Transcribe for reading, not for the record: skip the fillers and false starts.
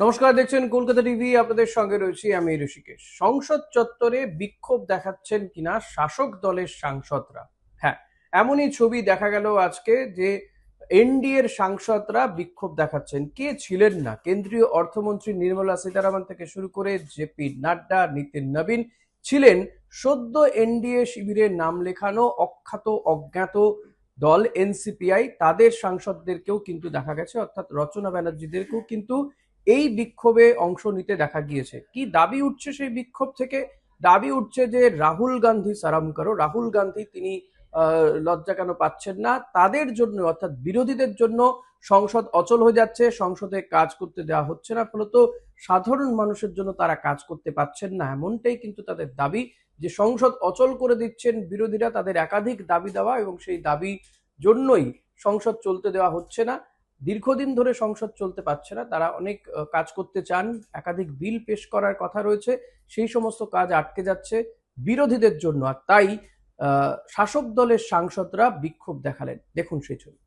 নমস্কার, দেখছেন কলকাতা টিভি। আপনাদের সঙ্গে রয়েছি আমি ঋষিকেশ। সংসদ চত্বরে বিক্ষোভ দেখাচ্ছেন কিনা শাসক দলের সাংসদরা। হ্যাঁ, এমনই ছবি দেখা গেল আজকে যে এনডিএর সাংসদরা বিক্ষোভ দেখাচ্ছেন। কে ছিলেন না? কেন্দ্রীয় অর্থমন্ত্রী নির্মলা সীতারামন থেকে শুরু করে জেপি নাড্ডা, নিতিন নবীন ছিলেন সদ্য এনডিএ শিবিরের নাম লেখানো অখ্যাত অজ্ঞাত দল এনসিপিআই। তাদের সাংসদদেরকেও কিন্তু দেখা গেছে, অর্থাৎ রচনা ব্যানার্জিদেরকেও কিন্তু এই বিক্ষোভে অংশ নিতে দেখা গিয়েছে। কি দাবি উঠছে সেই বিক্ষোভ থেকে? দাবি উঠছে যে রাহুল গান্ধী সারাম করো, রাহুল গান্ধী তিনি লজ্জা কেন পাচ্ছেন না? তাদের জন্য, অর্থাৎ বিরোধীদের জন্য সংসদ অচল হয়ে যাচ্ছে, সংসদে কাজ করতে দেওয়া হচ্ছে না, ফলত সাধারণ মানুষের জন্য তারা কাজ করতে পারছেন না, এমনটাই কিন্তু তাদের দাবি। যে সংসদ অচল করে দিচ্ছেন বিরোধীরা, তাদের একাধিক দাবি দেওয়া, এবং সেই দাবি জন্যই সংসদ চলতে দেওয়া হচ্ছে না। দীর্ঘদিন ধরে সংসদ চলতে পারছে না, তারা অনেক কাজ করতে চান, একাধিক বিল পেশ করার কথা রয়েছে, সেই সমস্ত কাজ আটকে যাচ্ছে বিরোধীদের জন্য। আর তাই শাসক দলের সাংসদরা বিক্ষোভ দেখালেন। দেখুন সেই ছবি।